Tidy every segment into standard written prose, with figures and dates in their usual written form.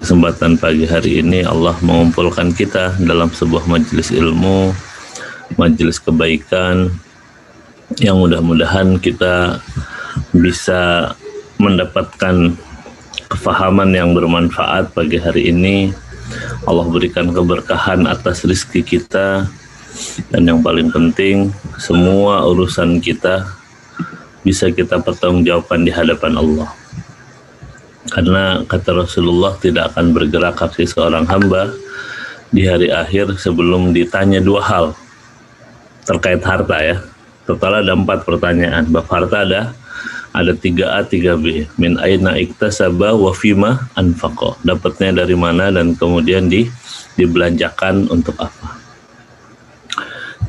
kesempatan pagi hari ini Allah mengumpulkan kita dalam sebuah majelis ilmu, majelis kebaikan, yang mudah-mudahan kita bisa mendapatkan kefahaman yang bermanfaat pagi hari ini. Allah berikan keberkahan atas rezeki kita, dan yang paling penting semua urusan kita bisa kita pertanggungjawabkan di hadapan Allah. Karena kata Rasulullah, tidak akan bergerak kaki seorang hamba di hari akhir sebelum ditanya dua hal terkait harta ya. Total ada 4 pertanyaan. Bab harta ada 3A, 3B. Min aina iktasaba wa fima anfaqa. Dapatnya dari mana dan kemudian dibelanjakan untuk apa.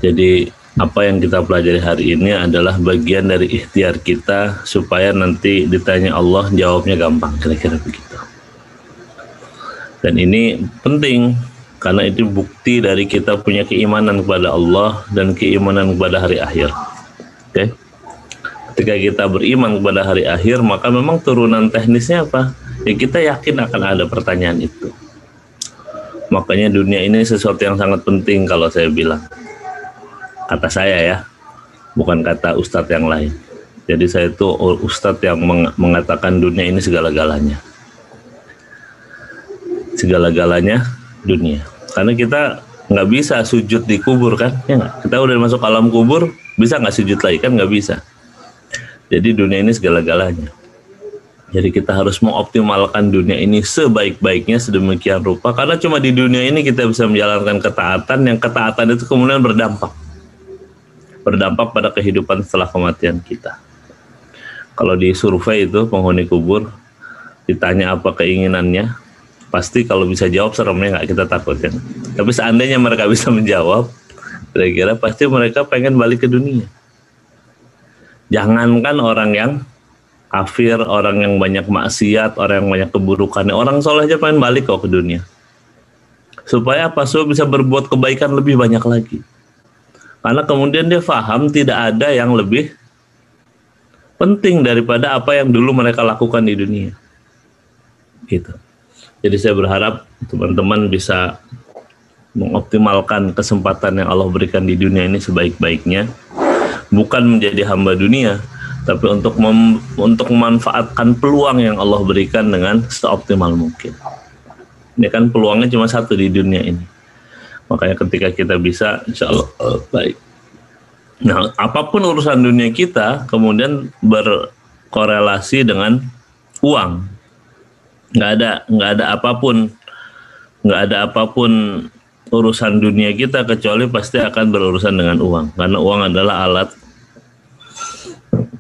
Jadi apa yang kita pelajari hari ini adalah bagian dari ikhtiar kita supaya nanti ditanya Allah jawabnya gampang, kira-kira begitu. Dan ini penting karena itu bukti dari kita punya keimanan kepada Allah dan keimanan kepada hari akhir. Oke? Ketika kita beriman kepada hari akhir, maka memang turunan teknisnya apa? Ya kita yakin akan ada pertanyaan itu. Makanya dunia ini sesuatu yang sangat penting kalau saya bilang. Kata saya ya, bukan kata ustadz yang lain. Jadi saya itu ustadz yang mengatakan dunia ini segala-galanya. Segala-galanya dunia. Karena kita nggak bisa sujud di kubur kan, ya nggak? Kita udah masuk alam kubur, bisa nggak sujud lagi kan? Nggak bisa. Jadi dunia ini segala-galanya. Jadi kita harus mengoptimalkan dunia ini sebaik-baiknya sedemikian rupa. Karena cuma di dunia ini kita bisa menjalankan ketaatan, yang ketaatan itu kemudian berdampak pada kehidupan setelah kematian kita. Kalau di survei itu penghuni kubur ditanya apa keinginannya, pasti kalau bisa jawab seremnya nggak, kita takut ya. Tapi seandainya mereka bisa menjawab, kira-kira pasti mereka pengen balik ke dunia. Jangankan orang yang kafir, orang yang banyak maksiat, orang yang banyak keburukan, orang soleh aja pengen balik kok ke dunia. Supaya apa? Supaya bisa berbuat kebaikan lebih banyak lagi. Karena kemudian dia paham tidak ada yang lebih penting daripada apa yang dulu mereka lakukan di dunia. Gitu. Jadi saya berharap teman-teman bisa mengoptimalkan kesempatan yang Allah berikan di dunia ini sebaik-baiknya. Bukan menjadi hamba dunia, tapi untuk memanfaatkan peluang yang Allah berikan dengan seoptimal mungkin. Ini kan peluangnya cuma satu di dunia ini. Makanya ketika kita bisa, insya Allah baik. Nah, apapun urusan dunia kita kemudian berkorelasi dengan uang. Nggak ada apapun urusan dunia kita kecuali pasti akan berurusan dengan uang. Karena uang adalah alat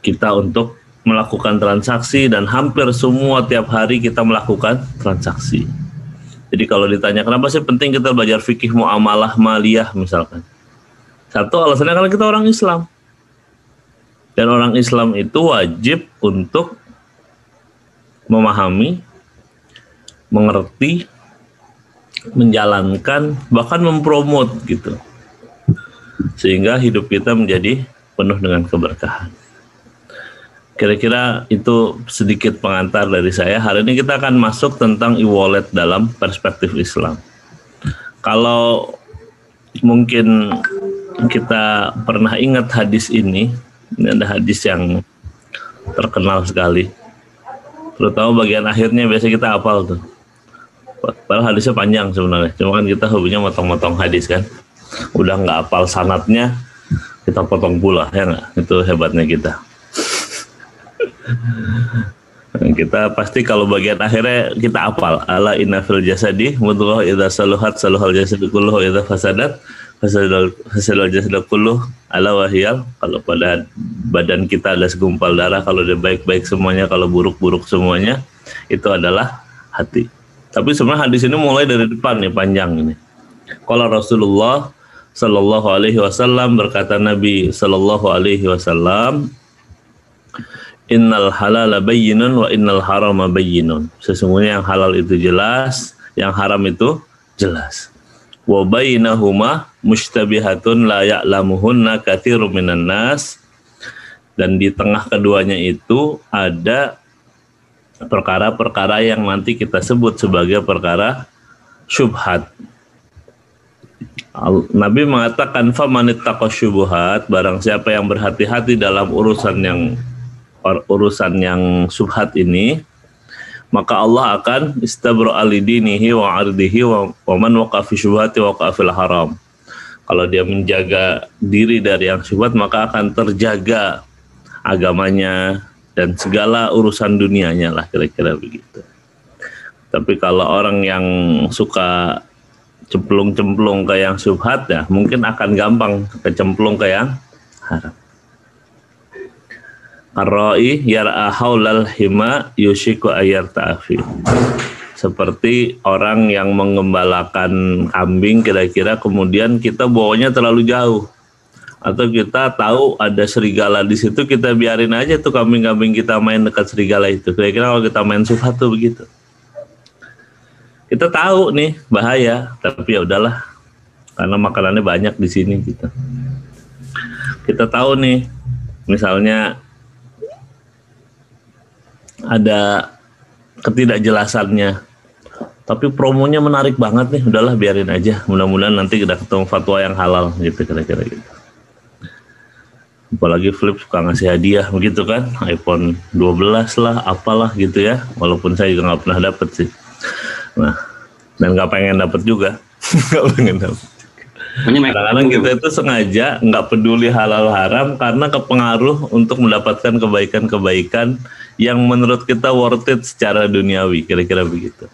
kita untuk melakukan transaksi, dan hampir semua tiap hari kita melakukan transaksi. Jadi kalau ditanya kenapa sih penting kita belajar fikih muamalah maliyah misalkan. Satu alasannya karena kita orang Islam. Dan orang Islam itu wajib untuk memahami, mengerti, menjalankan, bahkan mempromot gitu. Sehingga hidup kita menjadi penuh dengan keberkahan. Kira-kira itu sedikit pengantar dari saya. Hari ini kita akan masuk tentang e-wallet dalam perspektif Islam. Kalau mungkin kita pernah ingat hadis ini ada hadis yang terkenal sekali. Terutama bagian akhirnya biasa kita hafal tuh. Padahal hadisnya panjang sebenarnya. Cuma kan kita hobinya motong-motong hadis kan. Udah nggak hafal sanadnya, kita potong pula, ya nggak? Itu hebatnya kita. Kita pasti kalau bagian akhirnya kita hafal. Ala inna fil jasadi mudghah idza saluhat saluhal jasadu kulluhu idza fasadat fasadal jasadu kulluh ala wahyal. Kalau pada badan kita ada segumpal darah, kalau dia baik-baik semuanya, kalau buruk-buruk semuanya, itu adalah hati. Tapi sebenarnya hadis ini mulai dari depan nih, panjang ini. Kalau Rasulullah sallallahu alaihi wasallam, berkata Nabi sallallahu alaihi wasallam, innal halala bayyinun wa innal harama bayyinun. Sesungguhnya yang halal itu jelas, yang haram itu jelas. Wa bainahuma mushtabihatun la ya'lamuhunna katsirun minan nas. Dan di tengah keduanya itu ada perkara-perkara yang nanti kita sebut sebagai perkara syubhat. Nabi mengatakan famanittaqa syubhat, barang siapa yang berhati-hati dalam urusan yang syubhat ini, maka Allah akan istabra alidinihi wa ardihi wa man waqa fi syubhati waqa fil haram. Kalau dia menjaga diri dari yang syubhat, maka akan terjaga agamanya dan segala urusan dunianya lah, kira-kira begitu. Tapi kalau orang yang suka cemplung-cemplung ke yang syubhat, ya mungkin akan gampang kecemplung ke yang haram. Ar-ra'i yar'a haulal hima yushiku ayarta'afi. Seperti orang yang mengembalakan kambing, kira-kira kemudian kita bawanya terlalu jauh. Atau kita tahu ada serigala di situ, kita biarin aja tuh kambing-kambing kita main dekat serigala itu. Kira-kira kalau kita main syubhat tuh begitu. Kita tahu nih bahaya, tapi ya udahlah, karena makanannya banyak di sini gitu. Kita tahu nih, misalnya ada ketidakjelasannya, tapi promonya menarik banget nih, udahlah biarin aja. Mudah-mudahan nanti kita ketemu fatwa yang halal gitu, kira-kira gitu. Apalagi Flip suka ngasih hadiah begitu kan, iPhone 12 lah, apalah gitu ya. Walaupun saya juga nggak pernah dapet sih. Nah, dan nggak pengen dapet juga, nggak pengen dapet. Kadang-kadang kita itu sengaja nggak peduli halal haram karena kepengaruh untuk mendapatkan kebaikan-kebaikan yang menurut kita worth it secara duniawi, kira-kira begitu.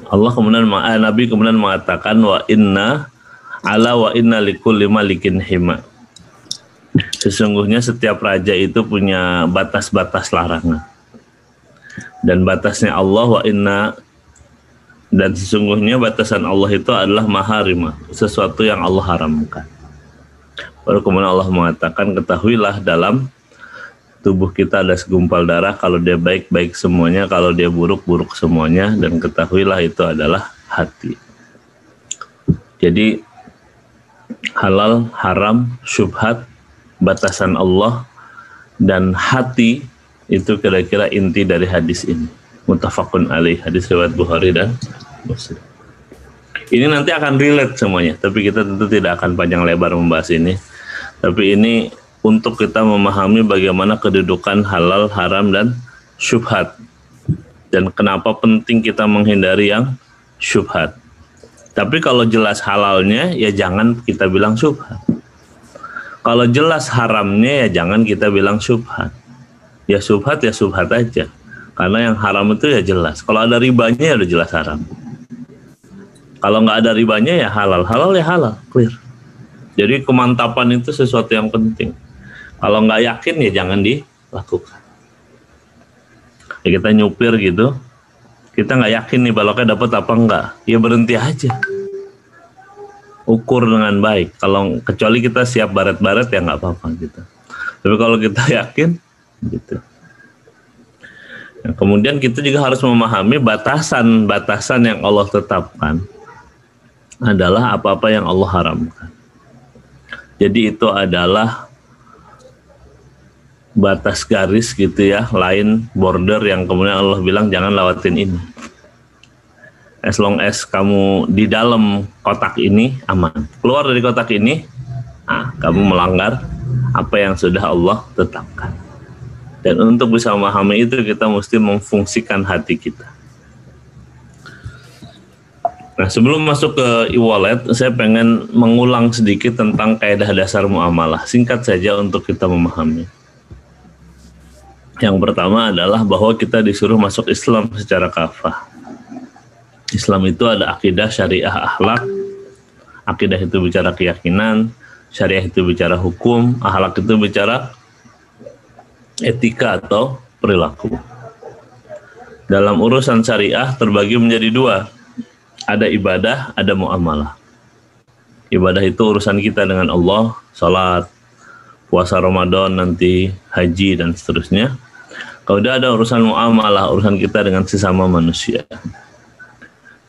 Nabi kemudian mengatakan wa inna likulli malikin hima. Sesungguhnya setiap raja itu punya batas-batas larangan. Dan batasnya Allah dan sesungguhnya batasan Allah itu adalah maharimah, sesuatu yang Allah haramkan. Baru kemudian Allah mengatakan, ketahuilah dalam tubuh kita ada segumpal darah, kalau dia baik-baik semuanya, kalau dia buruk-buruk semuanya, dan ketahuilah itu adalah hati. Jadi halal, haram, syubhat, batasan Allah, dan hati, itu kira-kira inti dari hadis ini. Muttafaqun alaih, hadis riwayat Bukhari dan Muslim. Ini nanti akan relate semuanya, tapi kita tentu tidak akan panjang lebar membahas ini. Tapi ini untuk kita memahami bagaimana kedudukan halal, haram, dan syubhat. Dan kenapa penting kita menghindari yang syubhat. Tapi kalau jelas halalnya, ya jangan kita bilang syubhat. Kalau jelas haramnya, ya jangan kita bilang syubhat. Ya syubhat aja. Karena yang haram itu ya jelas. Kalau ada ribanya ya udah jelas haram. Kalau nggak ada ribanya ya halal. Halal ya halal, clear. Jadi kemantapan itu sesuatu yang penting. Kalau nggak yakin ya jangan dilakukan. Ya kita nyupir gitu, kita nggak yakin nih baloknya dapat apa enggak, ya berhenti aja. Ukur dengan baik. Kalau kecuali kita siap baret-baret ya nggak apa-apa gitu. Tapi kalau kita yakin gitu. Nah, kemudian kita juga harus memahami batasan-batasan yang Allah tetapkan adalah apa-apa yang Allah haramkan. Jadi itu adalah batas garis gitu ya, line border yang kemudian Allah bilang jangan lewatin ini. As long as kamu di dalam kotak ini aman. Keluar dari kotak ini, kamu melanggar apa yang sudah Allah tetapkan. Dan untuk bisa memahami itu kita mesti memfungsikan hati kita. Nah, sebelum masuk ke e-wallet, saya pengen mengulang sedikit tentang kaidah dasar muamalah. Singkat saja untuk kita memahami. Yang pertama adalah bahwa kita disuruh masuk Islam secara kafah. Islam itu ada akidah, syariah, akhlak. Akidah itu bicara keyakinan, syariah itu bicara hukum, akhlak itu bicara etika atau perilaku. Dalam urusan syariah terbagi menjadi dua. Ada ibadah, ada muamalah. Ibadah itu urusan kita dengan Allah, salat, puasa Ramadan, nanti haji dan seterusnya. Kemudian ada urusan muamalah, urusan kita dengan sesama manusia.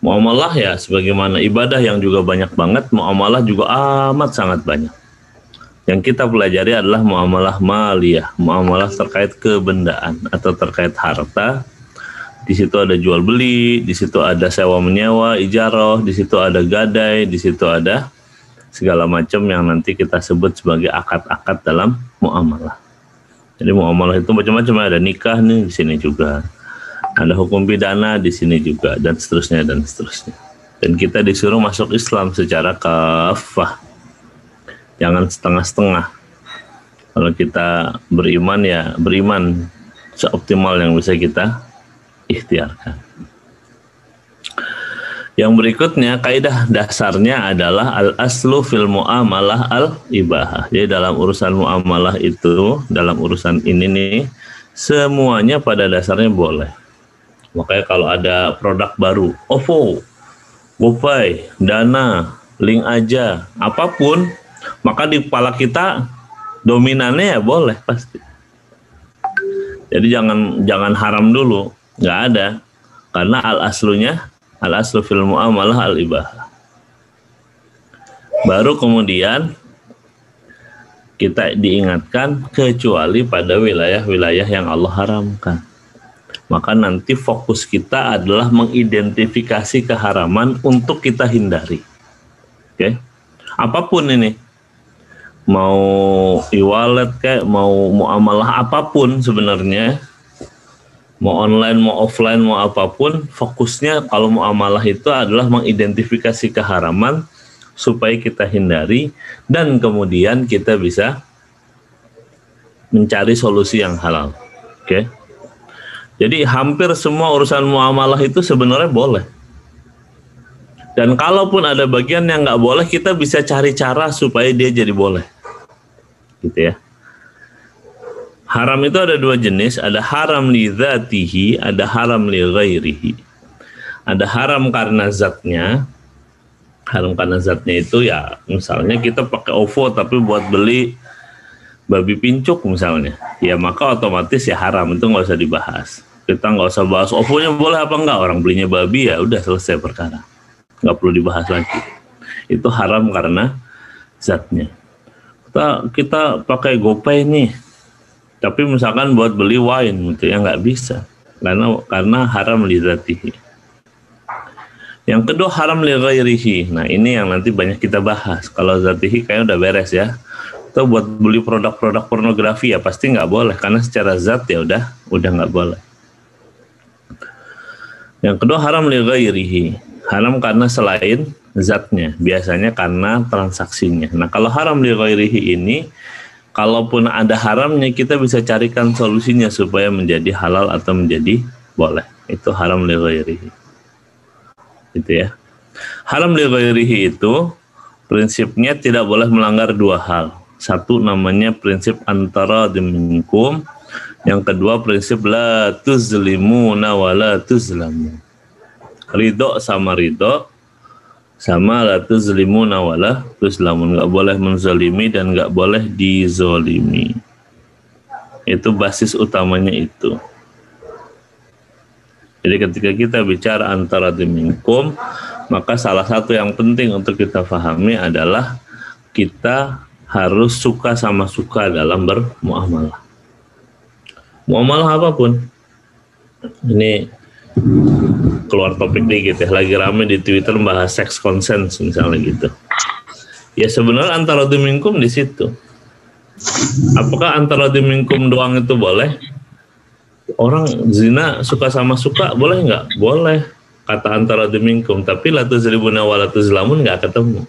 Muamalah ya sebagaimana ibadah yang juga banyak banget, muamalah juga amat sangat banyak. Yang kita pelajari adalah muamalah maliyah, muamalah terkait kebendaan atau terkait harta. Di situ ada jual beli, di situ ada sewa menyewa, ijarah, di situ ada gadai, di situ ada segala macam yang nanti kita sebut sebagai akad-akad dalam muamalah. Jadi muamalah itu macam-macam, ada nikah nih di sini juga, ada hukum pidana di sini juga, dan seterusnya dan seterusnya. Dan kita disuruh masuk Islam secara kafah. Jangan setengah-setengah. Kalau kita beriman ya beriman seoptimal yang bisa kita ikhtiarkan. Yang berikutnya, kaidah dasarnya adalah al-aslu fil muamalah al-ibahah. Jadi dalam urusan muamalah itu, dalam urusan ini nih, semuanya pada dasarnya boleh. Makanya kalau ada produk baru, OVO, GoPay, Dana, Link Aja, apapun, maka di kepala kita dominannya ya boleh pasti. Jadi jangan haram dulu, nggak ada, karena al aslu fil muamalah al ibahah. Baru kemudian kita diingatkan kecuali pada wilayah-wilayah yang Allah haramkan. Maka nanti fokus kita adalah mengidentifikasi keharaman untuk kita hindari. Oke, apapun ini. Mau e-wallet kayak mau muamalah apapun sebenarnya, mau online mau offline mau apapun, fokusnya kalau muamalah itu adalah mengidentifikasi keharaman supaya kita hindari dan kemudian kita bisa mencari solusi yang halal. Oke. Jadi hampir semua urusan muamalah itu sebenarnya boleh. Dan kalaupun ada bagian yang nggak boleh, kita bisa cari cara supaya dia jadi boleh. Gitu ya. Haram itu ada dua jenis, ada haram li dzatihi, ada haram li ghairihi. Ada haram karena zatnya. Haram karena zatnya itu ya misalnya kita pakai OVO tapi buat beli babi pincuk misalnya. Ya maka otomatis ya haram, itu nggak usah dibahas. Kita nggak usah bahas OVO-nya boleh apa enggak, orang belinya babi ya udah selesai perkara. Nggak perlu dibahas lagi. Itu haram karena zatnya. Kita pakai GoPay nih, tapi misalkan buat beli wine gitu ya nggak bisa, karena haram li dzatihi. Yang kedua haram li ghairihi. Nah ini yang nanti banyak kita bahas. Kalau dzatihi kayaknya udah beres ya. Atau buat beli produk-produk pornografi ya pasti nggak boleh, karena secara zat ya udah nggak boleh. Yang kedua haram li ghairihi. Haram karena selain zatnya, biasanya karena transaksinya. Nah kalau haram li ghairihi ini, kalaupun ada haramnya kita bisa carikan solusinya supaya menjadi halal atau menjadi boleh. Itu haram li ghairihi. Gitu ya. Haram li ghairihi itu prinsipnya tidak boleh melanggar dua hal. Satu namanya prinsip antara minkum, yang kedua prinsip la tuzlimuna wa la tuzlamu. Ridho sama ridho, sama la tuzlimuna wa la tuzlamun. Nggak boleh menzalimi dan nggak boleh dizolimi. Itu basis utamanya itu. Jadi ketika kita bicara antara minkum, maka salah satu yang penting untuk kita pahami adalah kita harus suka sama suka dalam bermuamalah. Muamalah apapun. Ini keluar topik dikit ya, lagi rame di Twitter bahas sex consent misalnya gitu. Ya sebenarnya antara minkum di situ. Apakah antara minkum doang itu boleh? Orang zina suka sama suka boleh nggak? Boleh. Kata antara minkum, tapi la tuzlimuna wa la tuzlamun nggak ketemu.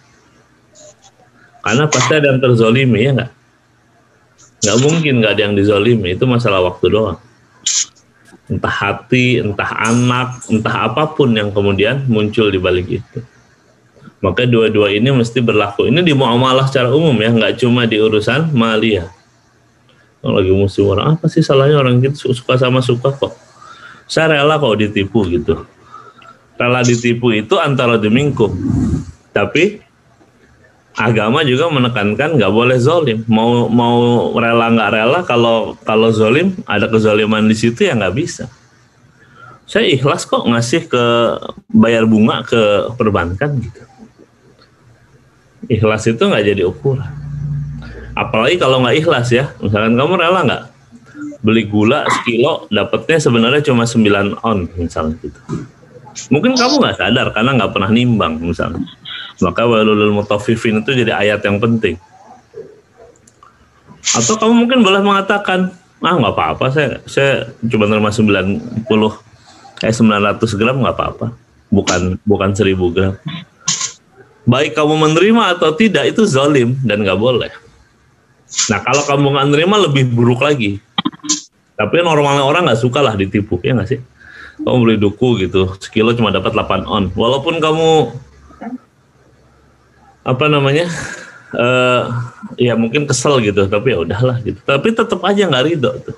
Karena pasti ada yang terzolimi ya nggak? Nggak mungkin nggak ada yang dizolimi, itu masalah waktu doang. Entah hati, entah anak, entah apapun yang kemudian muncul di balik itu. Maka dua-dua ini mesti berlaku. Ini di muamalah secara umum ya, nggak cuma di urusan maliyah. Lagi musim orang, apa sih salahnya orang gitu suka sama suka kok. Saya rela kok ditipu gitu. Rela ditipu itu antara minkum. Tapi agama juga menekankan nggak boleh zolim. Mau rela nggak rela, kalau zolim ada kezoliman di situ ya nggak bisa. Saya ikhlas kok ngasih bayar bunga ke perbankan gitu. Ikhlas itu nggak jadi ukuran. Apalagi kalau nggak ikhlas ya. Misalkan kamu rela nggak beli gula sekilo, dapatnya sebenarnya cuma 9 on misalnya gitu. Mungkin kamu nggak sadar karena nggak pernah nimbang misalnya. Maka wailul mutaffifin itu jadi ayat yang penting. Atau kamu mungkin boleh mengatakan, nggak apa-apa, saya cuma terima 900 gram nggak apa-apa, bukan 1000 gram. Baik kamu menerima atau tidak itu zalim dan nggak boleh. Nah kalau kamu nggak menerima lebih buruk lagi. Tapi normalnya orang nggak suka lah ditipu, ya nggak sih? Kamu beli duku gitu, sekilo cuma dapat 8 on. Walaupun kamu ya mungkin kesel gitu, tapi ya udahlah gitu. Tapi tetap aja nggak ridho tuh.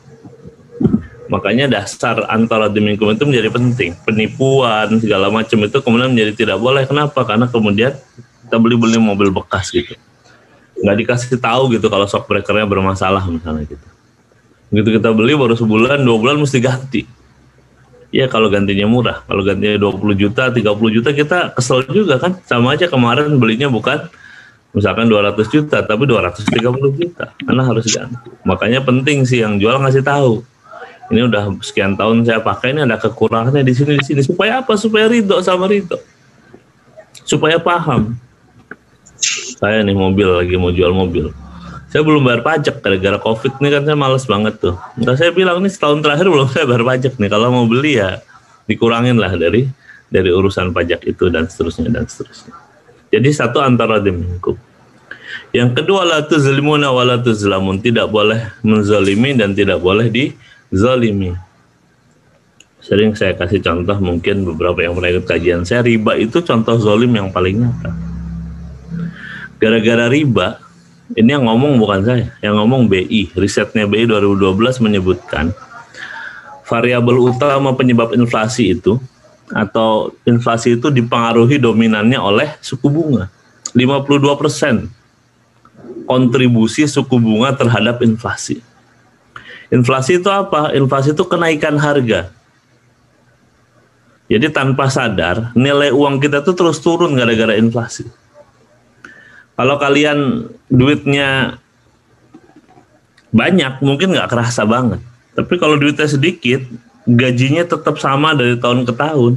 Makanya dasar antara minkum itu menjadi penting. Penipuan segala macam itu kemudian menjadi tidak boleh. Kenapa? Karena kemudian kita beli mobil bekas gitu, nggak dikasih tahu gitu kalau shock breakernya bermasalah misalnya gitu. Begitu kita beli baru sebulan 2 bulan mesti ganti. Ya kalau gantinya murah, kalau gantinya 20 juta, 30 juta kita kesel juga kan. Sama aja kemarin belinya bukan misalkan 200 juta tapi 230 juta karena harus ganti. Makanya penting sih yang jual ngasih tahu. Ini udah sekian tahun saya pakai, ini ada kekurangannya di sini. Supaya apa? Supaya ridho sama ridho. Supaya paham. Saya nih lagi mau jual mobil. Saya belum bayar pajak gara-gara COVID nih kan, saya males banget tuh. Nah, saya bilang nih setahun terakhir belum saya bayar pajak nih. Kalau mau beli ya dikurangin lah dari urusan pajak itu dan seterusnya. Jadi satu antara minkum. Yang kedua la tuzlimuna wa la tuzlamun, tidak boleh menzalimi dan tidak boleh dizalimi. Sering saya kasih contoh, mungkin beberapa yang pernah ikut kajian saya, riba itu contoh zalim yang paling nyata. Gara-gara riba, ini yang ngomong bukan saya, yang ngomong BI. Risetnya BI 2012 menyebutkan variabel utama penyebab inflasi itu, atau inflasi itu dipengaruhi dominannya oleh suku bunga. 52% kontribusi suku bunga terhadap inflasi. Inflasi itu apa? Inflasi itu kenaikan harga. Jadi tanpa sadar, nilai uang kita tuh terus turun gara-gara inflasi. Kalau kalian duitnya banyak, mungkin nggak kerasa banget. Tapi kalau duitnya sedikit, gajinya tetap sama dari tahun ke tahun,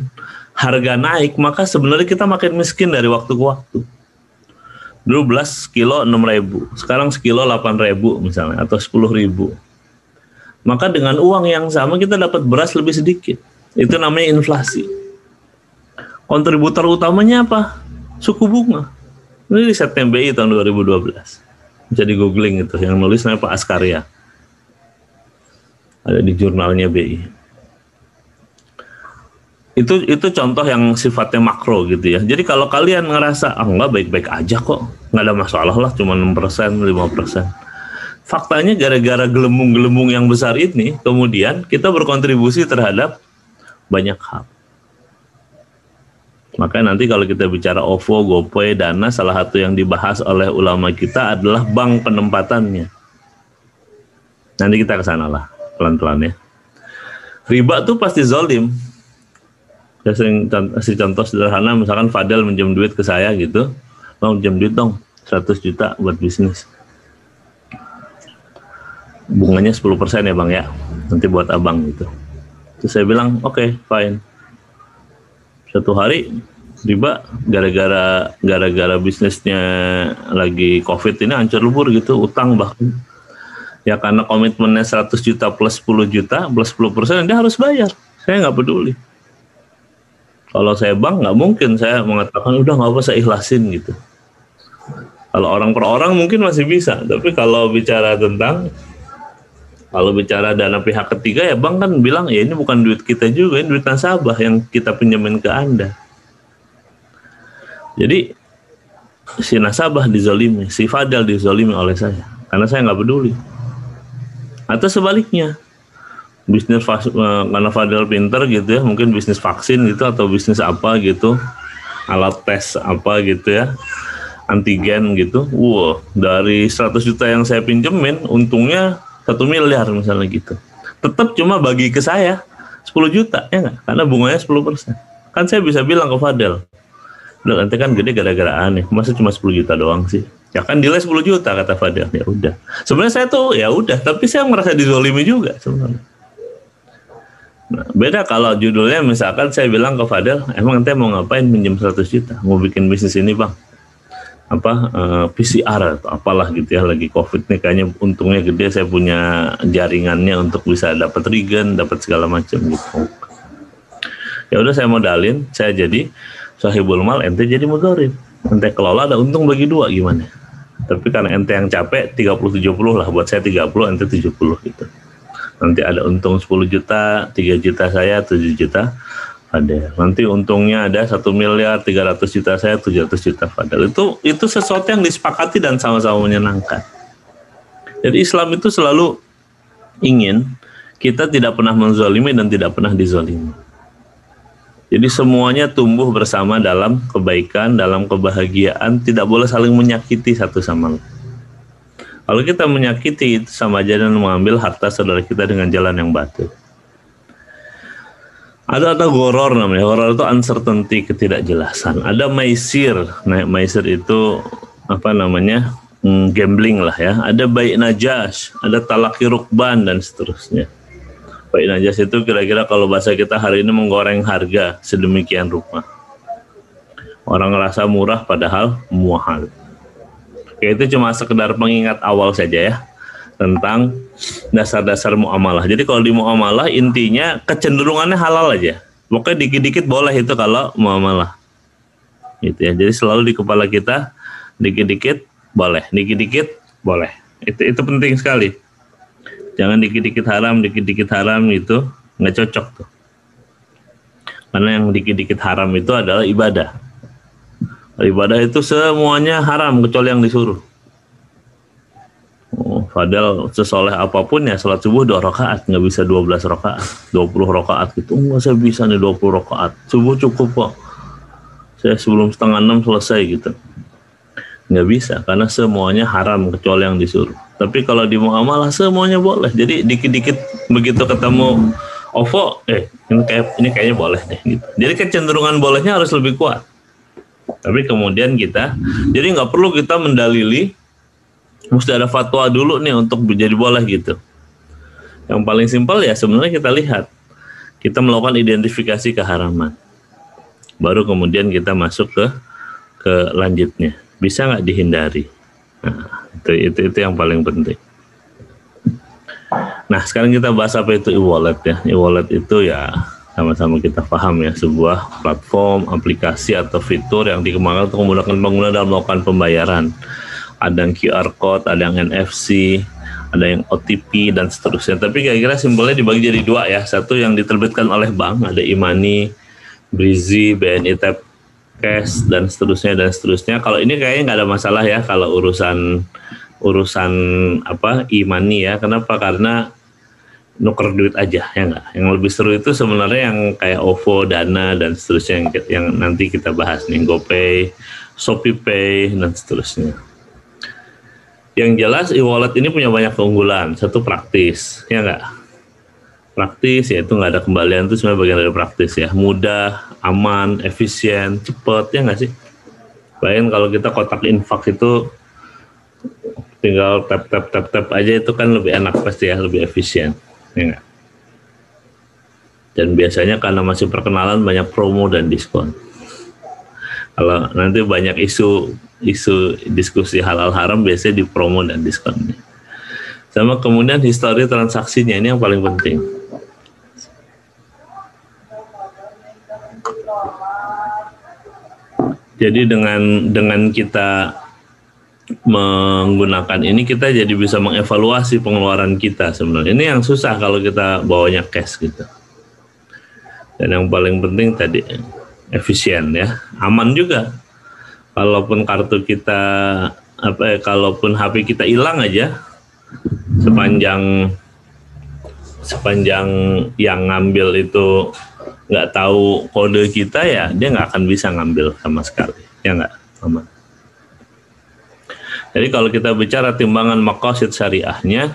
harga naik, maka sebenarnya kita makin miskin dari waktu ke waktu. Dulu belas kilo 6.000, sekarang sekilo 8.000 misalnya, atau 10.000. Maka dengan uang yang sama kita dapat beras lebih sedikit. Itu namanya inflasi. Kontributor utamanya apa? Suku bunga. Ini riset BI tahun 2012. Bisa di googling itu, yang nulis namanya Pak Askarya. Ada di jurnalnya BI. Itu contoh yang sifatnya makro gitu ya. Jadi kalau kalian ngerasa enggak baik-baik aja kok, nggak ada masalah lah, cuma 6%, 5%. Faktanya gara-gara gelembung-gelembung yang besar ini, kemudian kita berkontribusi terhadap banyak hal. Maka nanti kalau kita bicara OVO, GoPay, Dana, salah satu yang dibahas oleh ulama kita adalah bank penempatannya. Nanti kita ke sana lah, pelan-pelan ya. Riba tuh pasti zalim. Saya sering kasih contoh sederhana, misalkan Fadel minjem duit ke saya gitu, mau minjem duit dong, 100 juta buat bisnis. Bunganya 10% ya bang ya, nanti buat abang gitu. Terus saya bilang, oke, fine. Satu hari riba gara-gara bisnisnya lagi COVID ini hancur lebur gitu, utang bahkan. Ya karena komitmennya 100 juta plus 10 juta plus 10%, dia harus bayar. Saya nggak peduli. Kalau saya bank nggak mungkin saya mengatakan udah nggak apa, saya ikhlasin gitu. Kalau orang per orang mungkin masih bisa, tapi kalau bicara dana pihak ketiga ya bank kan bilang ya ini bukan duit kita juga, ini duit nasabah yang kita pinjamin ke Anda. Jadi si nasabah dizalimi, si Fadel dizalimi oleh saya karena saya nggak peduli. Atau sebaliknya, bisnis karena Fadel pinter gitu ya, mungkin bisnis vaksin gitu atau bisnis apa gitu, alat tes apa gitu ya, antigen gitu. Wow, dari 100 juta yang saya pinjemin untungnya 1 miliar misalnya gitu. Tetap cuma bagi ke saya 10 juta ya nggak? Karena bunganya 10%. Kan saya bisa bilang ke Fadel, udah nanti kan gede gara-gara aneh, masa cuma 10 juta doang sih. Ya kan nilai 10 juta kata Fadil. Ya udah. Sebenarnya saya tuh ya udah, tapi saya merasa dizolimi juga sebenarnya. Nah, beda kalau judulnya misalkan saya bilang ke Fadil, emang ente mau ngapain minjem 100 juta? Mau bikin bisnis ini bang? PCR atau apalah gitu ya, lagi COVID nih kayaknya untungnya gede, saya punya jaringannya untuk bisa dapat regen, dapat segala macam gitu. Ya udah saya modalin, saya jadi sahibul mal, ente jadi mudharib. Ente kelola ada untung bagi dua gimana? Tapi karena ente yang capek 30-70 lah, buat saya 30, ente 70 gitu. Nanti ada untung 10 juta, 3 juta saya, 7 juta Fadel. Nanti untungnya ada 1 miliar, 300 juta saya, 700 juta Fadel. Itu sesuatu yang disepakati dan sama-sama menyenangkan. Jadi Islam itu selalu ingin kita tidak pernah menzalimi dan tidak pernah dizalimi. Jadi semuanya tumbuh bersama dalam kebaikan, dalam kebahagiaan, tidak boleh saling menyakiti satu sama lain. Kalau kita menyakiti, itu sama aja dengan mengambil harta saudara kita dengan jalan yang batil. Ada goror namanya. Goror itu uncertainty, ketidakjelasan. Ada maisir. Nah, maisir itu gambling lah ya. Ada bai' najas, ada talaki rukban dan seterusnya. Bai' najas itu kira-kira kalau bahasa kita hari ini menggoreng harga sedemikian rupa. Orang ngerasa murah padahal mahal. Itu cuma sekedar pengingat awal saja ya tentang dasar-dasar muamalah. Jadi kalau di muamalah intinya kecenderungannya halal aja. Pokoknya dikit-dikit boleh itu kalau muamalah. Gitu ya. Jadi selalu di kepala kita dikit-dikit boleh, dikit-dikit boleh. Itu penting sekali. Jangan dikit-dikit haram itu nggak cocok tuh. Karena yang dikit-dikit haram itu adalah ibadah. Ibadah itu semuanya haram kecuali yang disuruh. Padahal sesoleh apapun ya salat subuh 2 rakaat, nggak bisa 12 rakaat, 20 rakaat gitu. Nggak saya bisa nih 20 rakaat. Subuh cukup kok. Saya sebelum 5:30 selesai gitu. Nggak bisa karena semuanya haram kecuali yang disuruh. Tapi kalau di muamalah semuanya boleh. Jadi dikit-dikit begitu ketemu OVO, ini kayaknya boleh deh gitu. Jadi kecenderungan bolehnya harus lebih kuat. Tapi kemudian jadi nggak perlu kita mendalili, mesti ada fatwa dulu nih untuk menjadi boleh gitu. Yang paling simpel ya sebenarnya kita lihat, kita melakukan identifikasi keharaman, baru kemudian kita masuk ke lanjutnya. Bisa nggak dihindari? Nah, itu yang paling penting. Nah sekarang kita bahas apa itu e-wallet ya. E-wallet itu ya sama-sama kita paham ya, sebuah platform, aplikasi atau fitur yang dikembangkan untuk memudahkan pengguna dalam melakukan pembayaran. Ada yang QR code, ada yang NFC, ada yang OTP dan seterusnya. Tapi kira-kira simpelnya dibagi jadi dua ya. Satu yang diterbitkan oleh bank, ada e-money, Brizi, BNI Tap Cash dan seterusnya. Kalau ini kayaknya nggak ada masalah ya kalau urusan e-money ya. Kenapa? Karena nuker duit aja ya nggak. Yang lebih seru itu sebenarnya yang kayak OVO, Dana dan seterusnya yang nanti kita bahas nih, GoPay, ShopeePay dan seterusnya. Yang jelas e-wallet ini punya banyak keunggulan. Satu, praktis ya nggak. Praktis yaitu nggak ada kembalian, itu sebenarnya bagian dari praktis ya. Mudah, aman, efisien, cepet ya nggak sih. Bayangin kalau kita kotak infak itu tinggal tap aja, itu kan lebih enak pasti ya, lebih efisien. Ya, dan biasanya karena masih perkenalan banyak promo dan diskon. Kalau nanti banyak isu diskusi halal haram biasanya di promo dan diskonnya. Sama kemudian histori transaksinya, ini yang paling penting. Jadi dengan kita menggunakan ini, kita jadi bisa mengevaluasi pengeluaran kita sebenarnya. Ini yang susah kalau kita bawanya cash gitu. Dan yang paling penting tadi efisien ya, aman juga. Kalaupun kartu kita kalaupun HP kita hilang aja, sepanjang yang ngambil itu nggak tahu kode kita ya, dia nggak akan bisa ngambil sama sekali ya nggak, aman. Jadi kalau kita bicara timbangan maqasid syariahnya,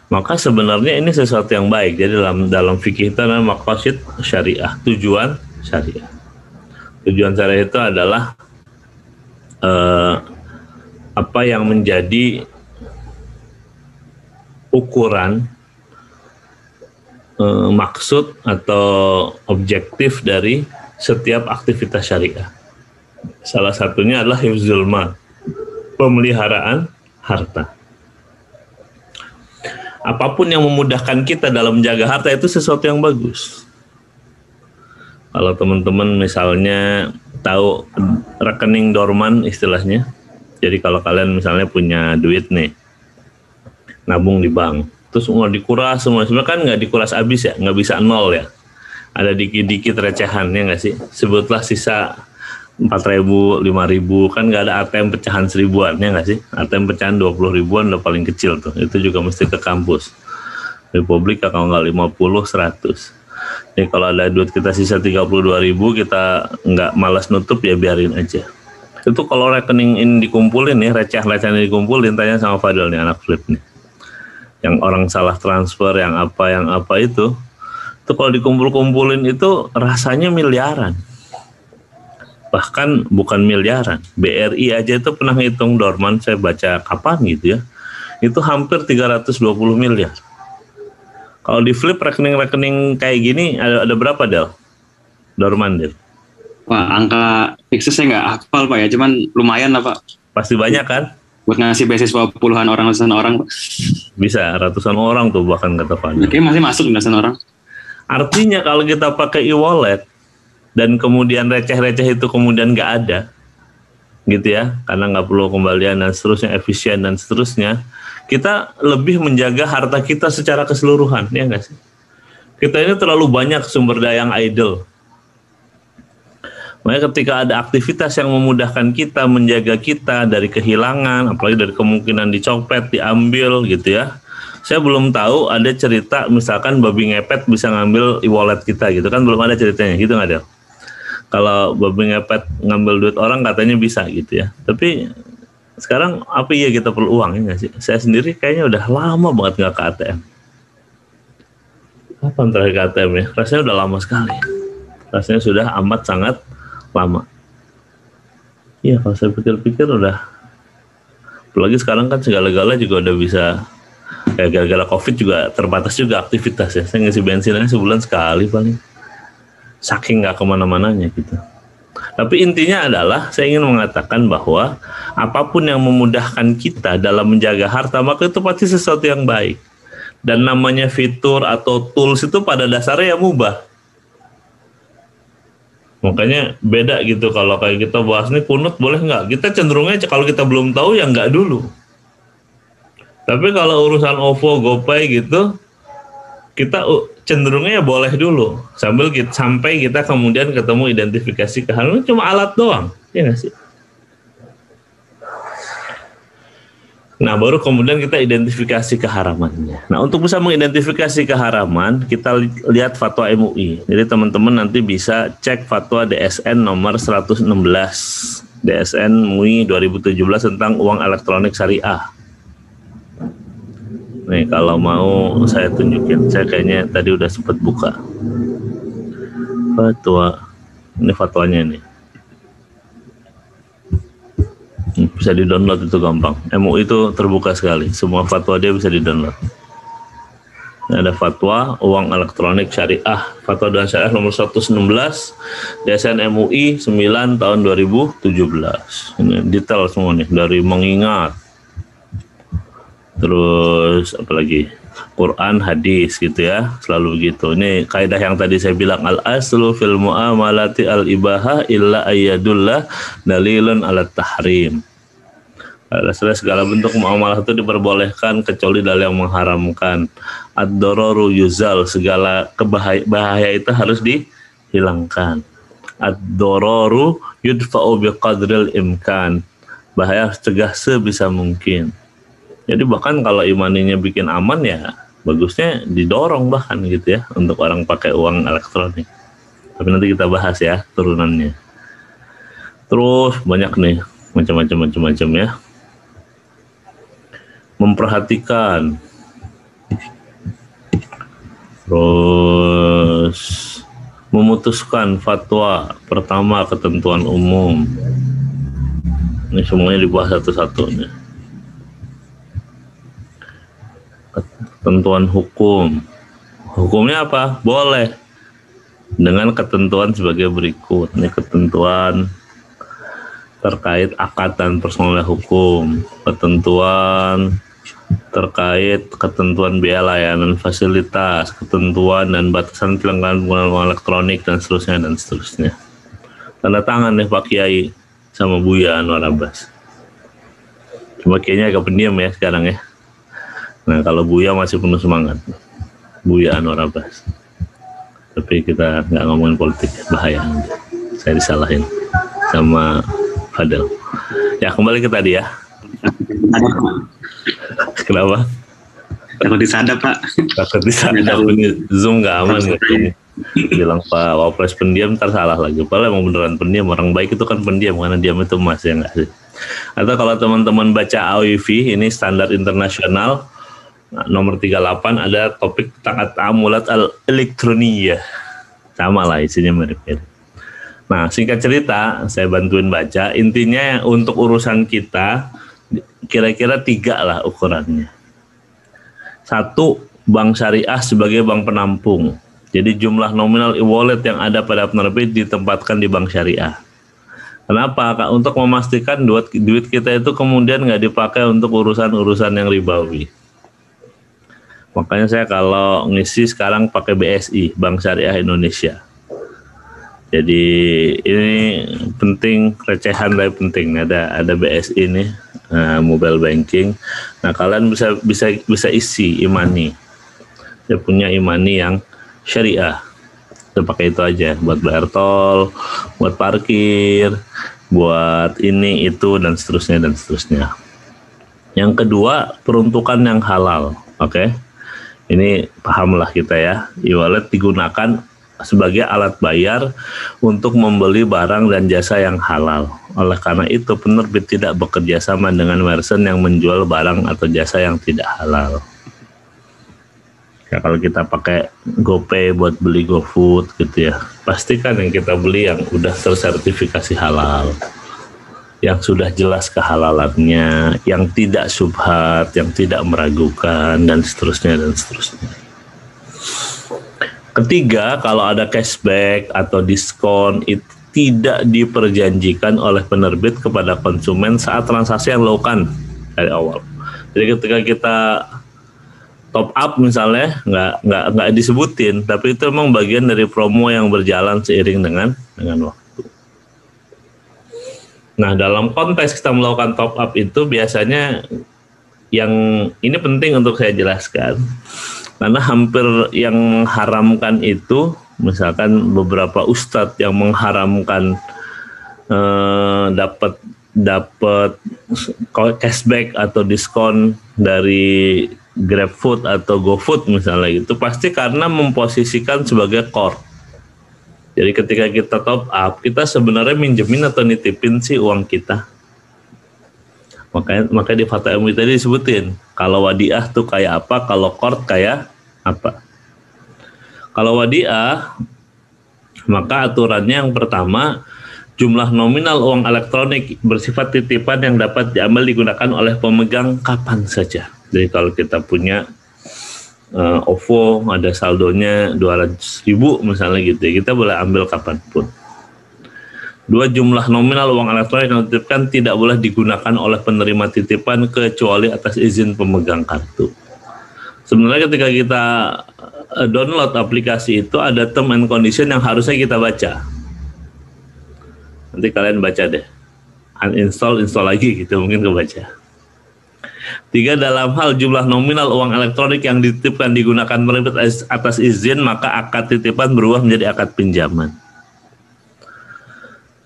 maka sebenarnya ini sesuatu yang baik. Jadi dalam fikih itu adalah maqasid syariah, tujuan syariah. Tujuan syariah itu adalah apa yang menjadi ukuran maksud atau objektif dari setiap aktivitas syariah. Salah satunya adalah hifzul mal, pemeliharaan harta. Apapun yang memudahkan kita dalam menjaga harta itu sesuatu yang bagus. Kalau teman-teman misalnya tahu rekening dorman istilahnya, jadi kalau kalian misalnya punya duit nih, nabung di bank, terus mau dikuras semua, sebenarnya kan nggak dikuras habis ya, nggak bisa nol ya, ada dikit-dikit recehan ya nggak sih, sebutlah sisa 4.000, 5.000, kan nggak ada ATM pecahan 1.000-an ya nggak sih, ATM pecahan 20 ribuan udah paling kecil tuh, itu juga mesti ke kampus Republik kalau nggak 50, 100. Jadi kalau ada duit kita sisa 32.000, kita nggak malas nutup ya biarin aja. Itu kalau rekening ini dikumpulin ya, receh-recehnya dikumpulin, tanya sama Fadil nih, anak flip nih, yang orang salah transfer, yang apa itu kalau dikumpul-kumpulin itu rasanya miliaran. Bahkan bukan miliaran, BRI aja itu pernah ngitung dorman, saya baca kapan gitu ya, itu hampir 320 miliar. Kalau di flip rekening-rekening kayak gini ada berapa Del? Dorman Del? Wah, angka fixnya saya nggak hafal Pak ya, cuman lumayan lah Pak. Pasti banyak kan? Buat ngasih beasiswa puluhan orang, ratusan orang Pak. Bisa, ratusan orang tuh bahkan kata Fadil. Kayaknya masih masuk ratusan orang. Artinya kalau kita pakai e-wallet dan kemudian receh-receh itu kemudian nggak ada, gitu ya, karena nggak perlu kembalian dan seterusnya, efisien dan seterusnya, kita lebih menjaga harta kita secara keseluruhan, ya nggak sih? Kita ini terlalu banyak sumber daya yang idle. Makanya ketika ada aktivitas yang memudahkan kita, menjaga kita dari kehilangan, apalagi dari kemungkinan dicopet, diambil gitu ya. Saya belum tahu ada cerita misalkan babi ngepet bisa ngambil e-wallet kita gitu kan, belum ada ceritanya gitu nggak ada. Kalau babi ngepet ngambil duit orang katanya bisa gitu ya. Tapi sekarang apa iya kita perlu uang ya nggak sih? Saya sendiri kayaknya udah lama banget nggak ke ATM. Kapan terakhir ke ATM ya? Rasanya udah lama sekali. Rasanya sudah amat sangat lama. Iya kalau saya pikir-pikir udah. Apalagi sekarang kan segala-gala juga udah bisa. Ya gara-gara COVID juga terbatas juga aktivitas ya. Saya ngisi bensin aja sebulan sekali paling. Saking nggak kemana-mananya gitu. Tapi intinya adalah saya ingin mengatakan bahwa apapun yang memudahkan kita dalam menjaga harta, maka itu pasti sesuatu yang baik. Dan namanya fitur atau tools itu pada dasarnya ya mubah. Makanya beda gitu kalau kayak kita bahas nih kunut boleh nggak? Kita cenderungnya kalau kita belum tahu ya nggak dulu. Tapi kalau urusan OVO, GoPay gitu, kita cenderungnya ya boleh dulu sampai kita kemudian ketemu identifikasi keharaman. Cuma alat doang, ya nggak sih? Nah baru kemudian kita identifikasi keharamannya. Nah untuk bisa mengidentifikasi keharaman kita lihat fatwa MUI. Jadi teman-teman nanti bisa cek fatwa DSN nomor 116 DSN MUI 2017 tentang uang elektronik syariah. Nih kalau mau saya tunjukin, saya kayaknya tadi udah sempat buka fatwa. Ini fatwanya nih. Bisa di-download itu gampang. MUI itu terbuka sekali, semua fatwa dia bisa di-download. Ini ada fatwa uang elektronik syariah, fatwa dan syariah nomor 116 DSN MUI 9 tahun 2017. Ini detail semua nih, dari mengingat, terus apalagi Quran, hadis gitu ya, selalu begitu. Ini kaidah yang tadi saya bilang, al aslu fil muamalati al ibaha illa ayyadullah dalilun ala tahrim. Dasarnya segala bentuk muamalah itu diperbolehkan kecuali dalil yang mengharamkan. Ad-dararu yuzal, segala bahaya itu harus dihilangkan. Ad-dararu yudfa'u biqadril imkan, bahaya harus cegah sebisa mungkin. Jadi bahkan kalau imaninya bikin aman ya bagusnya didorong bahkan gitu ya untuk orang pakai uang elektronik. Tapi nanti kita bahas ya turunannya. Terus banyak nih macam-macam ya. Memperhatikan. Terus memutuskan fatwa, pertama ketentuan umum. Ini semuanya dibahas satu-satu. Ketentuan hukum. Hukumnya apa? Boleh. Dengan ketentuan sebagai berikut. Ini ketentuan terkait akad dan personal hukum. Ketentuan terkait ketentuan biaya layanan fasilitas, ketentuan dan batasan pelanggaran penggunaan uang elektronik, dan seterusnya, dan seterusnya. Tanda tangan nih Pak Kiai sama Buya Anwar Abbas. Cuma kayaknya agak pendiam ya sekarang ya. Nah kalau Buya masih penuh semangat, Buya Anwar Abbas. Tapi kita nggak ngomongin politik, bahaya. Saya disalahin sama Fadel. Ya kembali ke tadi ya. Kenapa? Takut disadap Pak. Takut disadap. Ini Zoom nggak aman katanya. Bilang Pak Wapres pendiam, ntar salah lagi. Padahal emang beneran pendiam. Orang baik itu kan pendiam, karena diam itu emas, ya nggak sih? Atau kalau teman-teman baca AOIV, ini standar internasional nomor 38, ada topik tentang ta'amulat al-elektroniyah. Sama lah isinya mirip-mirip. Nah singkat cerita, saya bantuin baca. Intinya untuk urusan kita kira-kira 3 lah ukurannya. 1, bank syariah sebagai bank penampung. Jadi jumlah nominal e-wallet yang ada pada penerbit ditempatkan di bank syariah. Kenapa? Untuk memastikan duit kita itu kemudian nggak dipakai untuk urusan-urusan yang ribawi. Makanya saya kalau ngisi sekarang pakai BSI, Bank Syariah Indonesia. Jadi ini penting, recehan tapi penting. Ada BSI nih, mobile banking. Nah kalian bisa isi e-money. Saya punya e-money yang syariah. Kita pakai itu aja buat bayar tol, buat parkir, buat ini itu dan seterusnya dan seterusnya. Yang kedua, peruntukan yang halal. Oke. Ini pahamlah kita ya. E-wallet digunakan sebagai alat bayar untuk membeli barang dan jasa yang halal. Oleh karena itu, penerbit tidak bekerja sama dengan merchant yang menjual barang atau jasa yang tidak halal. Ya, kalau kita pakai GoPay buat beli GoFood gitu ya, pastikan yang kita beli yang udah tersertifikasi halal, yang sudah jelas kehalalannya, yang tidak syubhat, yang tidak meragukan, dan seterusnya dan seterusnya. Ketiga, kalau ada cashback atau diskon itu tidak diperjanjikan oleh penerbit kepada konsumen saat transaksi yang dilakukan dari awal. Jadi ketika kita top up misalnya nggak disebutin, tapi itu memang bagian dari promo yang berjalan seiring dengan waktu. Nah dalam konteks kita melakukan top up itu biasanya yang ini penting untuk saya jelaskan, karena hampir yang mengharamkan itu, misalkan beberapa ustadz yang mengharamkan dapat cashback atau diskon dari GrabFood atau GoFood misalnya, itu pasti karena memposisikan sebagai core. Jadi ketika kita top up, kita sebenarnya minjemin atau nitipin sih uang kita. Makanya di Fatwa MUI tadi disebutin, kalau wadiah tuh kayak apa, kalau core kayak apa. Kalau wadiah, maka aturannya yang pertama, jumlah nominal uang elektronik bersifat titipan yang dapat diambil digunakan oleh pemegang kapan saja. Jadi kalau kita punya OVO ada saldonya 200.000 misalnya gitu ya, kita boleh ambil kapanpun. 2, jumlah nominal uang elektronik yang dititipkan tidak boleh digunakan oleh penerima titipan kecuali atas izin pemegang kartu. Sebenarnya ketika kita download aplikasi itu ada term and condition yang harusnya kita baca. Nanti kalian baca deh. Uninstall, install lagi gitu, mungkin kebaca. 3, dalam hal jumlah nominal uang elektronik yang dititipkan digunakan penerbit atas izin, maka akad titipan berubah menjadi akad pinjaman.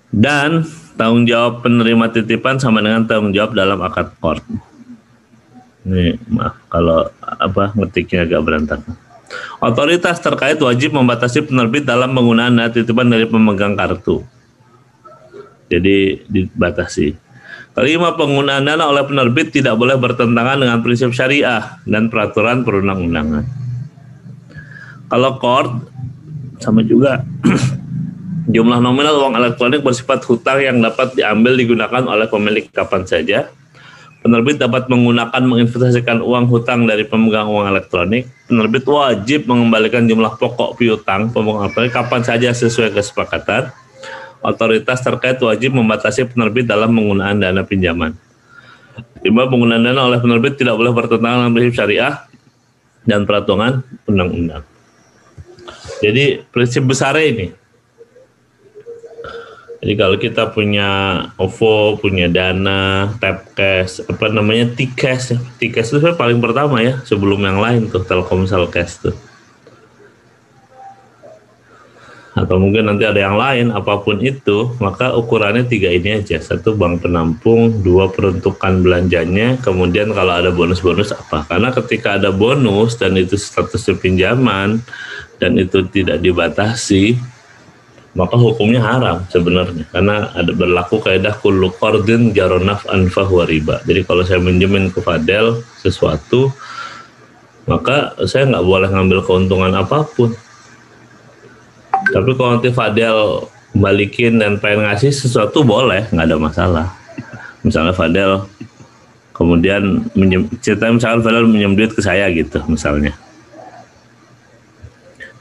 Dan tanggung jawab penerima titipan sama dengan tanggung jawab dalam akad qard. Ini maaf kalau ngetiknya agak berantakan. Otoritas terkait wajib membatasi penerbit dalam penggunaan dana titipan dari pemegang kartu. Jadi dibatasi. 5, penggunaan dana oleh penerbit tidak boleh bertentangan dengan prinsip syariah dan peraturan perundang-undangan. Kalau qard sama juga Jumlah nominal uang elektronik bersifat hutang yang dapat diambil digunakan oleh pemilik kapan saja. Penerbit dapat menggunakan menginvestasikan uang hutang dari pemegang uang elektronik. Penerbit wajib mengembalikan jumlah pokok piutang pemegang elektronik kapan saja sesuai kesepakatan. Otoritas terkait wajib membatasi penerbit dalam penggunaan dana pinjaman. Timbal penggunaan dana oleh penerbit tidak boleh bertentangan dengan prinsip syariah dan peraturan undang-undang. Jadi prinsip besarnya ini. Jadi kalau kita punya OVO, punya Dana, Tapcash, T-Cash ya. T-Cash itu paling pertama ya, sebelum yang lain tuh, Telkomsel Cash tuh. Atau mungkin nanti ada yang lain, apapun itu, maka ukurannya 3 ini aja. 1 bank penampung, 2 peruntukan belanjanya, kemudian kalau ada bonus-bonus apa. Karena ketika ada bonus dan itu statusnya pinjaman dan itu tidak dibatasi, maka hukumnya haram sebenarnya, karena ada berlaku kaidah kullu qardin jaronaf anfahu riba. Jadi kalau saya minjemin ke Fadel sesuatu, maka saya nggak boleh ngambil keuntungan apapun. Tapi kalau nanti Fadel balikin dan pengen ngasih sesuatu, boleh, nggak ada masalah. Misalnya Fadel kemudian misalkan Fadel minjem duit ke saya gitu misalnya,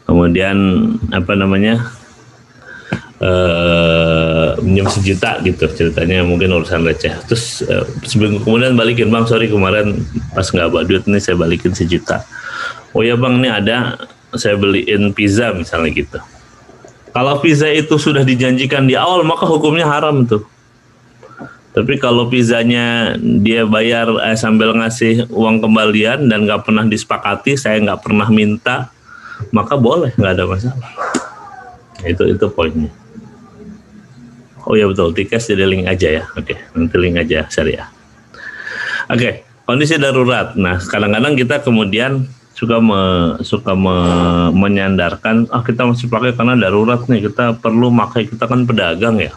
kemudian minjem 1 juta gitu ceritanya, mungkin urusan receh, terus seminggu kemudian balikin, bang sorry kemarin pas nggak bawa duit nih saya balikin 1 juta. Oh ya bang, ini ada saya beliin pizza misalnya gitu. Kalau pizza itu sudah dijanjikan di awal, maka hukumnya haram tuh. Tapi kalau pizzanya dia bayar sambil ngasih uang kembalian dan nggak pernah disepakati, saya nggak pernah minta, maka boleh, nggak ada masalah. Itu poinnya. Oh ya betul, T-Cash jadi link aja ya. Oke, nanti link aja syariah. Oke, kondisi darurat. Nah, kadang-kadang kita kemudian suka menyandarkan, kita masih pakai karena darurat nih, kita perlu pakai, kita kan pedagang ya.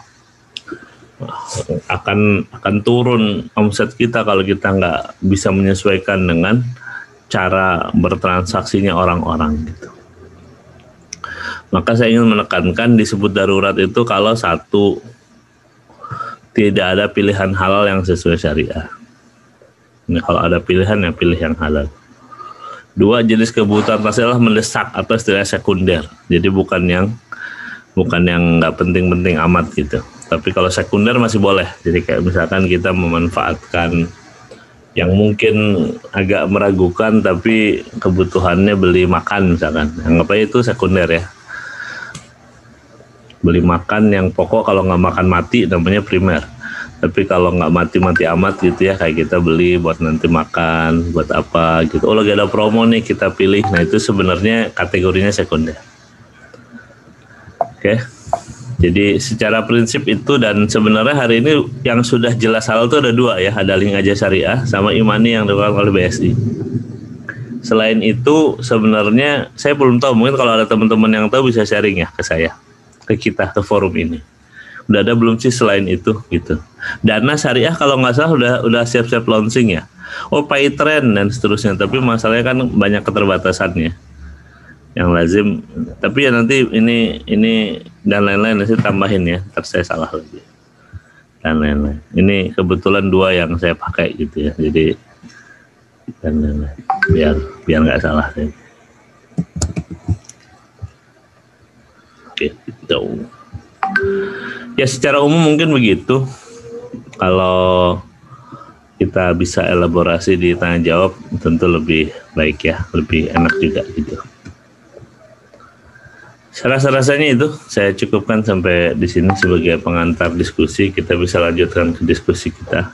Akan turun omset kita kalau kita nggak bisa menyesuaikan dengan cara bertransaksinya orang-orang gitu. Maka saya ingin menekankan disebut darurat itu kalau 1, tidak ada pilihan halal yang sesuai syariah. Ini kalau ada pilihan ya pilih yang halal. 2, jenis kebutuhan adalah mendesak atau istilah sekunder. Jadi bukan yang nggak penting-penting amat gitu. Tapi kalau sekunder masih boleh. Jadi kayak misalkan kita memanfaatkan yang mungkin agak meragukan tapi kebutuhannya beli makan misalkan. Anggap aja itu sekunder ya. Beli makan yang pokok, kalau nggak makan mati namanya primer. Tapi kalau nggak mati-mati amat gitu ya, kayak kita beli buat nanti makan, buat apa gitu. Oh lagi ada promo nih kita pilih. Nah itu sebenarnya kategorinya sekunder. Oke. Jadi secara prinsip itu, dan sebenarnya hari ini yang sudah jelas halal itu ada 2 ya. Ada link aja syariah sama Imani yang dilakukan oleh BSI. Selain itu sebenarnya saya belum tahu, mungkin kalau ada teman-teman yang tahu bisa sharing ya ke saya, ke kita, ke forum ini. Udah ada belum sih selain itu gitu. Dana syariah kalau nggak salah udah siap-siap launching ya. Oh PayTrend dan seterusnya. Tapi masalahnya kan banyak keterbatasannya yang lazim. Tapi ya nanti ini dan lain-lain nanti tambahin ya. Ntar saya salah lagi dan lain-lain. Ini kebetulan 2 yang saya pakai gitu ya. Jadi dan lain-lain biar nggak salah. Oke, gitu. Ya secara umum mungkin begitu. Kalau kita bisa elaborasi di tanya jawab tentu lebih baik ya, lebih enak juga gitu. Rasa-rasanya itu saya cukupkan sampai di sini sebagai pengantar diskusi. Kita bisa lanjutkan ke diskusi kita.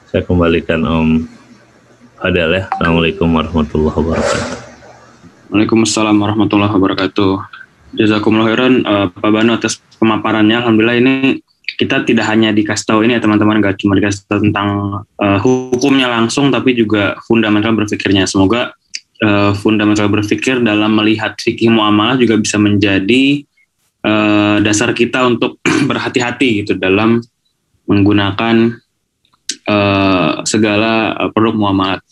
Saya kembalikan Om Fadel ya. Assalamualaikum warahmatullahi wabarakatuh. Waalaikumsalam warahmatullahi wabarakatuh. Jazakumullah khairan Pak Banu atas pemaparannya. Alhamdulillah ini kita tidak hanya dikasih tahu ini ya teman-teman, gak cuma dikasih tahu tentang hukumnya langsung, tapi juga fundamental berpikirnya. Semoga fundamental berpikir dalam melihat fikih muamalah juga bisa menjadi dasar kita untuk berhati-hati gitu dalam menggunakan segala produk muamalat.